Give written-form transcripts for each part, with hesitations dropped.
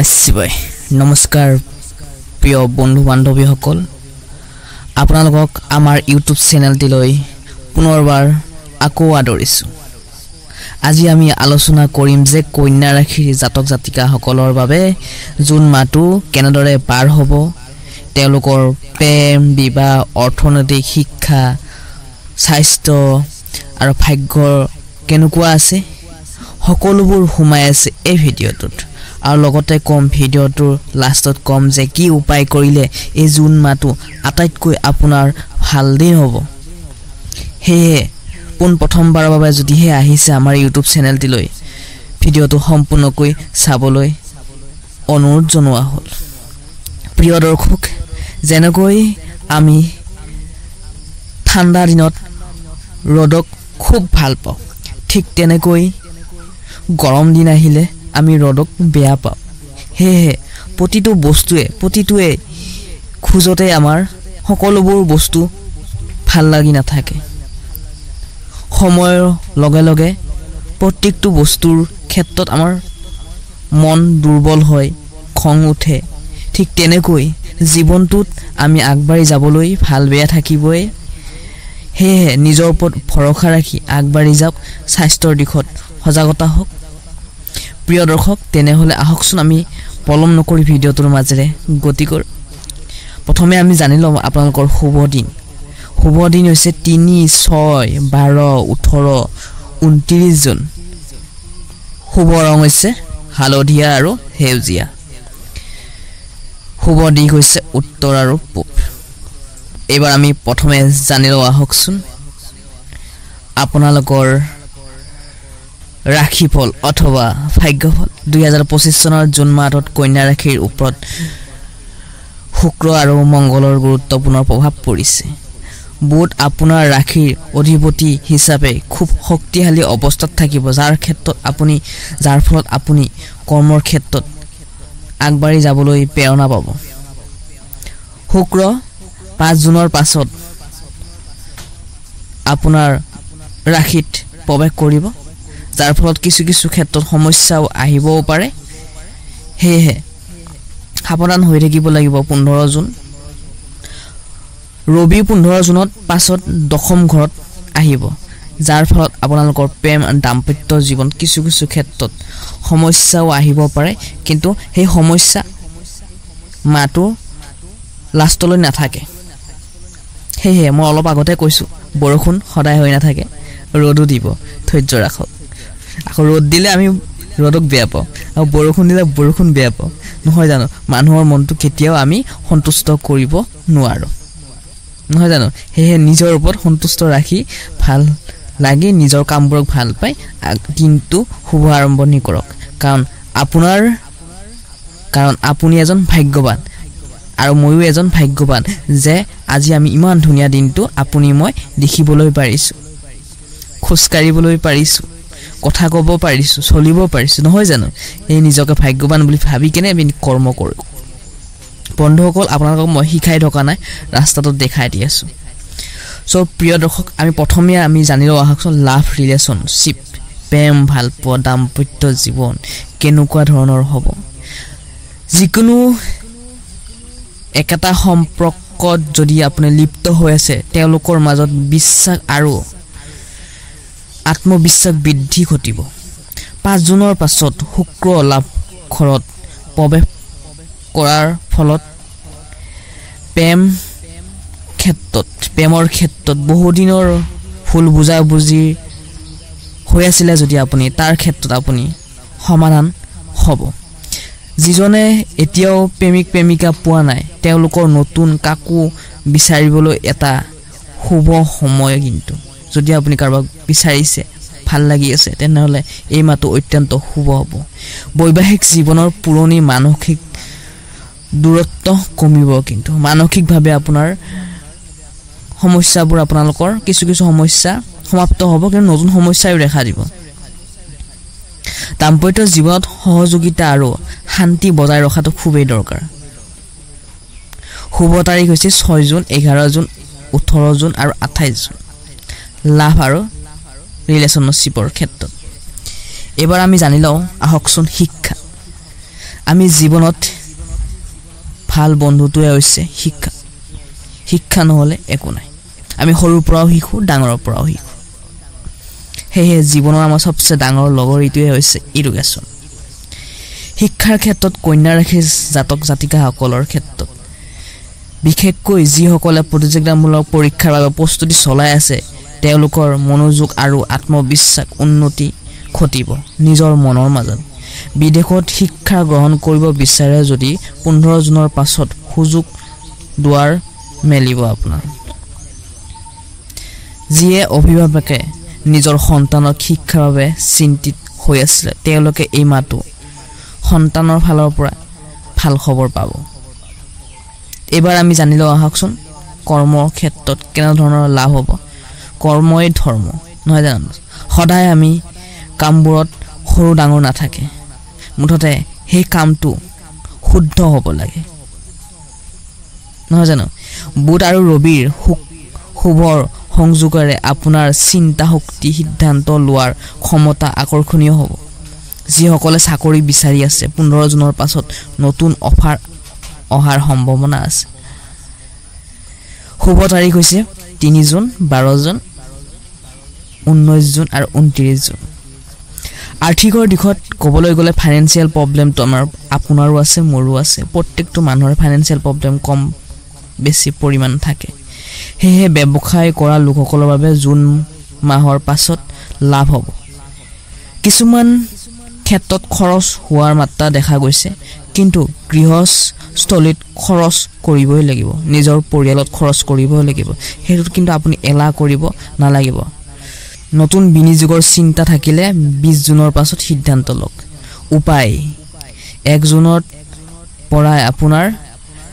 নমঃ শিৱায় নমস্কাৰ প্ৰিয় বন্ধু বান্ধৱীসকল আপোনালোকক আমাৰ ইউটিউব চেনেলটিলৈ পুনৰবাৰ আকৌ আদৰিছো আজি আমি আলোচনা কৰিম যে কন্যা ৰাশিৰ জাতক জাতিকাসকলৰ বাবে জুন মাহটো কেনেদৰে পাৰ হ'ব তেওঁলোকৰ প্ৰেম বিবাহ অৰ্থনৈতিক শিক্ষা স্বাস্থ্য আৰু ভাগ্য কেনেকুৱা আছে সকলোবোৰ সোমাই আছে এই ভিডিঅ'টোত আৰু লগতে কম ভিডিঅ'টোৰ লাষ্টত কম যে কি উপায় কৰিলে এই জুন মাহটো আটাইতকৈ আপোনাৰ ভাল দিন হ'ব হেয়ে পোন প্ৰথমবাৰৰ বাবে যদিহে আহিছে আমাৰ ইউটিউব চেনেলটিলৈ ভিডিঅ'টো সম্পূৰ্ণকৈ চাবলৈ অনুৰোধ জনোৱা হ'ল প্ৰিয় দৰ্শক যেনেকৈ আমি ঠাণ্ডা দিনত ৰ'দক খুব ভাল পাওঁ ঠিক তেনেকৈ গৰম দিন আহিলে আমি ৰ'দক বেয়া পাওঁ হেয়ে প্ৰতিটোৱে খুজতে আমাৰ সকলোবোৰ বস্তু ভাল লাগি নাথাকে সময়ৰ লগে লগে প্ৰত্যেকটো বস্তুৰ ক্ষেত্ৰত আমাৰ মন দুৰ্বল হয় খং উঠে ঠিক তেনেকৈ জীৱনটোত আমি আগবাঢ়ি যাবলৈ ভাল বেয়া থাকিবই হেয়ে নিজৰ ওপৰত ভৰসা ৰাখি আগবাঢ়ি যাওক স্বাস্থ্যৰ দিশত সজাগতা হওক প্ৰিয় দৰ্শক তেনেহলে আহকচোন আমি পলম নকৰি ভিডিঅ'টোৰ মাজেৰে গতি কৰোঁ প্ৰথমে আমি জানি লওঁ আপোনালোকৰ শুভ দিন হৈছে 3, 6, 12, 18, 29 জুন শুভ ৰং হৈছে হালধীয়া আৰু সেউজীয়া শুভ দিশ হৈছে উত্তৰ আৰু পূব এইবাৰ আমি প্ৰথমে জানি লওঁ আহকচোন আপোনালোকৰ ৰাশিফল অথবা ভাগ্যফল 2025 চনৰ জুন মাহত কন্যা ৰাশিৰ ওপৰত শুক্ৰ আৰু মংগলৰ গুৰুত্বপূৰ্ণ প্ৰভাৱ পৰিছে বুধ আপোনাৰ ৰাশিৰ অধিপতি হিচাপে খুব শক্তিশালী অৱস্থাত থাকিব যাৰ ফলত আপুনি কৰ্মৰ ক্ষেত্ৰত আগবাঢ়ি যাবলৈ প্ৰেৰণা পাব শুক্ৰ 5 জুনৰ পাছত আপোনাৰ ৰাশিত প্ৰৱেশ কৰিব যাৰ ফলত কিছু ক্ষেত্ৰত সমস্যাও আহিবও পাৰে হেয়ে সাৱধান হৈ থাকিব লাগিব 15 জুন ৰবি 15 জুনত পাছত দশম ঘৰত আহিব যাৰ ফলত আপোনালোকৰ প্ৰেম আৰু দাম্পত্য জীৱন কিছু ক্ষেত্ৰত সমস্যাও আহিব পাৰে কিন্তু সেই সমস্যা মাটো লাষ্টলৈ নাথাকে হেয়ে মই অলপ আগতে কৈছো বৰষুণ সদায় হৈ নাথাকে ৰ'দো দিব ধৈৰ্য ৰাখক আকৌ ৰ'দ দিলে আমি ৰ'দক বেয়া পাওঁ আৰু বৰষুণ দিলে বৰষুণ বেয়া পাওঁ নহয় জানো মানুহৰ মনটো কেতিয়াও আমি সন্তুষ্ট কৰিব নোৱাৰো নহয় জানো হেয়ে নিজৰ ওপৰত সন্তুষ্ট ৰাখি ভাল লাগি নিজৰ কামবোৰক ভাল পাই কিন্তু শুভ আৰম্ভণি কৰক কাৰণ আপুনি এজন ভাগ্যৱান আৰু ময়ো এজন ভাগ্যৱান যে আজি আমি ইমান ধুনীয়া দিনটো আপুনি মই দেখিবলৈ পাৰিছো খোজকাঢ়িবলৈ পাৰিছো কথা ক'ব পাৰিছো চলিব পাৰিছো নহয় জানো এই নিজকে ভাগ্যৱান বুলি ভাবি কেনে আমি কৰ্ম কৰোঁ বন্ধুসকল আপোনালোকক মই শিকাই থকা নাই ৰাস্তাটো দেখাই দি আছো সো প্ৰিয় দৰ্শক আমি জানি লওঁ আহকচোন লাভ ৰিলেশ্যনশ্বিপ প্ৰেম ভালপোৱা দাম্পত্য জীৱন কেনেকুৱা ধৰণৰ হ'ব যিকোনো একেটা সম্পৰ্কত যদি আপুনি লিপ্ত হৈ আছে তেওঁলোকৰ মাজত বিশ্বাস আৰু আত্মবিশ্বাস বৃদ্ধি ঘটিব 5 জুনৰ পাছত শুক্ৰ লাভ ঘৰত প্ৰৱেশ কৰাৰ ফলত প্ৰেমৰ ক্ষেত্ৰত বহু দিনৰ ভুল বুজাবুজি হৈ আছিলে যদি আপুনি তাৰ ক্ষেত্ৰত আপুনি সমাধান হ'ব যিজনে এতিয়াও প্ৰেমিকা পোৱা নাই তেওঁলোকৰ নতুন কাকো বিচাৰিবলৈ এটা শুভ সময় কিন্তু যদি আপুনি কাৰোবাক বিচাৰিছে ভাল লাগি আছে তেনেহলে এই মাহটো অত্যন্ত শুভ হ'ব বৈবাহিক জীৱনৰ পুৰণি মানসিক দূৰত্ব কমিব কিন্তু মানসিকভাৱে আপোনাৰ সমস্যাবোৰ আপোনালোকৰ কিছু সমস্যা সমাপ্ত হ'ব কিন্তু নতুন সমস্যাও দেখা দিব দাম্পত্য জীৱনত সহযোগিতা আৰু শান্তি বজাই ৰখাটো খুবেই দৰকাৰ শুভ তাৰিখ হৈছে 6 জুন 11 জুন 18 জুন আৰু 28 জুন লাভ আৰু ৰিলেশ্যনশ্বিপৰ ক্ষেত্ৰত এবাৰ আমি জানি লওঁ আহকচোন শিক্ষা আমি জীৱনত ভাল বন্ধুটোৱে হৈছে শিক্ষা শিক্ষা নহলে একো নাই আমি সৰুৰ পৰাও শিকো ডাঙৰৰ পৰাও শিকো হেহে জীৱনৰ আমাৰ সবচে ডাঙৰ লগৰ ইটোৱে হৈছে এডুকেশ্যন শিক্ষাৰ ক্ষেত্ৰত কন্যা ৰাশিৰ জাতক জাতিকা সকলৰ ক্ষেত্ৰত বিশেষকৈ যিসকলে প্ৰতিযোগিতামূলক পৰীক্ষাৰ বাবে প্ৰস্তুতি চলাই আছে তেওঁলোকৰ মনোযোগ আৰু আত্মবিশ্বাস উন্নতি ঘটিব নিজৰ মনৰ মাজত বিদেশত শিক্ষা গ্ৰহণ কৰিব বিচাৰে যদি 15 জুনৰ পাছত সুযোগ দুৱাৰ মেলিব আপোনাৰ যিয়ে অভিভাৱকে নিজৰ সন্তানৰ শিক্ষাৰ বাবে চিন্তিত হৈ আছে তেওঁলোকে এই মাটো সন্তানৰ ফালৰ পৰা ভাল খবৰ পাব এবাৰ আমি জানিলো আহকচোন কৰ্মৰ ক্ষেত্ৰত কেনে ধৰণৰ লাভ হ'ব কৰ্মই ধৰ্ম নহয় জানো সদায় আমি কামবোৰত সৰু ডাঙৰ নাথাকে মুঠতে সেই কামটো শুদ্ধ হ'ব লাগে নহয় জানো বুধ আৰু ৰবিৰ শুভৰ সংযোগৰে আপোনাৰ চিন্তা শক্তি সিদ্ধান্ত লোৱাৰ ক্ষমতা আকৰ্ষণীয় হ'ব যিসকলে চাকৰি বিচাৰি আছে 15 জুনৰ পাছত নতুন অফাৰ অহাৰ সম্ভাৱনা আছে শুভ তাৰিখ হৈছে 3 জুন 12 জুন 19 জুন আৰু 29 জুন আৰ্থিকৰ দিশত ক'বলৈ গ'লে ফাইনান্সিয়েল প্ৰবলেমটো আমাৰ আপোনাৰো আছে মোৰো আছে প্ৰত্যেকটো মানুহৰ ফাইনান্সিয়েল প্ৰবলেম কম বেছি পৰিমাণ থাকে হেহে ব্যৱসায় কৰা লোকসকলৰ বাবে জুন মাহৰ পাছত লাভ হ'ব কিছুমান ক্ষেত্ৰত খৰচ হোৱাৰ মাত্ৰা দেখা গৈছে কিন্তু গৃহস্থলীত খৰচ কৰিবই লাগিব নিজৰ পৰিয়ালত খৰচ কৰিবই লাগিব হেতু কিন্তু আপুনি এলা কৰিব নালাগিব নতুন বিনিয়োগৰ চিন্তা থাকিলে 20 জুনৰ পাছত সিদ্ধান্ত লওক উপায় 1 জুনৰ পৰা আপোনাৰ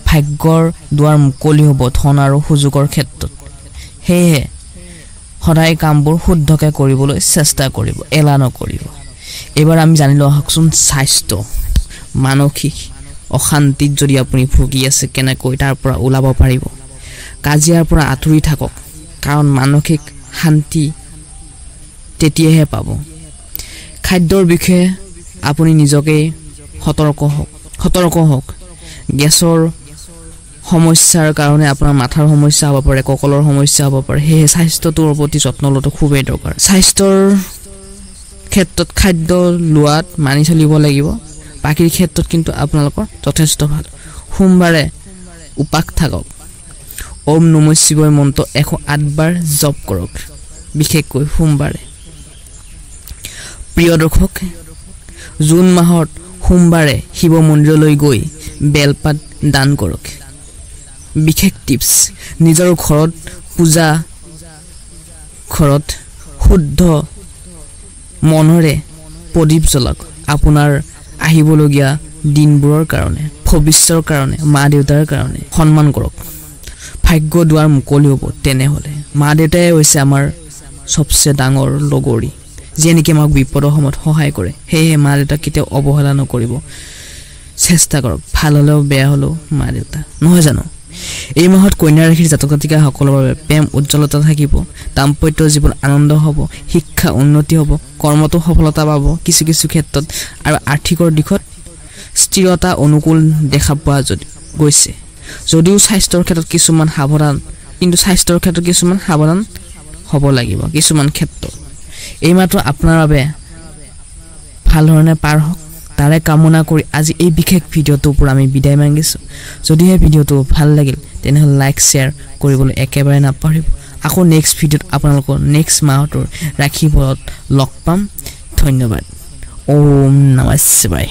ভাগ্যৰ দুৱাৰ মুকলি হ'ব ধন আৰু সুযোগৰ ক্ষেত্ৰত হেহে সদায় কামবোৰ শুদ্ধকে কৰিবলৈ চেষ্টা কৰিব এলা নকৰিব এবাৰ আমি জানিলো আহকচোন স্বাস্থ্য মানসিক অশান্তিত যদি আপুনি ভুগি আছে কেনেকৈ তাৰ পৰা ওলাব পাৰিব কাজিয়াৰ পৰা আঁতৰি থাকক কাৰণ মানসিক শান্তি তেতিয়াহে পাব খাদ্যৰ বিষয়ে আপুনি নিজকে সতৰ্ক হওক গেছৰ সমস্যাৰ কাৰণে আপোনাৰ মাথাৰ সমস্যা হ'ব পাৰে কঁকলৰ সমস্যা হ'ব পাৰে হে স্বাস্থ্যটোৰ প্ৰতি যত্ন লোৱাটো খুবেই দৰকাৰ স্বাস্থ্যৰ ক্ষেত্ৰত খাদ্য লোৱাত মানি চলিব লাগিব বাকিৰ ক্ষেত্ৰত কিন্তু আপোনালোকৰ যথেষ্ট ভাল সোমবাৰে উপাস থাকক ওম নমঃ শিৱায় মন্ত্ৰ 108 বাৰ জপ কৰক বিশেষকৈ সোমবাৰে প্ৰিয় দৰ্শক জুন মাহত সোমবাৰে শিৱ মন্দিৰলৈ গৈ বেলপাত দান কৰক বিশেষ টিপস নিজৰ পূজা ঘৰত শুদ্ধ মনৰে প্ৰদীপ জ্বলাওক আপোনাৰ আহিবলগীয়া দিনবোৰৰ কাৰণে ভৱিষ্যতৰ কাৰণে মা দেউতাৰ কাৰণে সন্মান কৰক ভাগ্য দুৱাৰ মুকলি হ'ব তেনেহলে মা দেউতাই হৈছে আমাৰ সবচে ডাঙৰ লগৰী যিয়ে নেকি আমাক বিপদৰ সময়ত সহায় কৰে হেহে মা দেউতা কেতিয়াও অৱহেলা নকৰিব চেষ্টা কৰক ভাল হলেও বেয়া হলেও মা দেউতা নহয় জানো এই মাহত কন্যা ৰাশিৰ জাতক জাতিকা সকলৰ বাবে প্ৰেম উজ্জ্বলতা থাকিব দাম্পত্য জীৱন আনন্দ হ'ব শিক্ষা উন্নতি হ'ব কৰ্মতো সফলতা পাব কিছু ক্ষেত্ৰত আৰু আৰ্থিকৰ দিশত স্থিৰতা অনুকূল দেখা পোৱা গৈছে যদিও স্বাস্থ্যৰ ক্ষেত্ৰত কিছুমান সাৱধান হ'ব লাগিব কিছুমান ক্ষেত্ৰত এই মাত্ৰ আপোনাৰ বাবে ভাল ধৰণে পাৰ হওক তাৰে কামনা কৰি আজি এই বিশেষ ভিডিঅ'টোৰ পৰা আমি বিদায় মাগিছো যদি এই ভিডিঅ'টো ভাল লাগিল তেনেহলে লাইক শেয়াৰ কৰিবলৈ একেবাৰে নাপাহৰিব আকৌ নেক্সট ভিডিঅ'ত আপোনালোকৰ নেক্সট মাহটোৰ ৰাখি বৰত লগ পাম ধন্যবাদ ওম নমঃ শিৱায়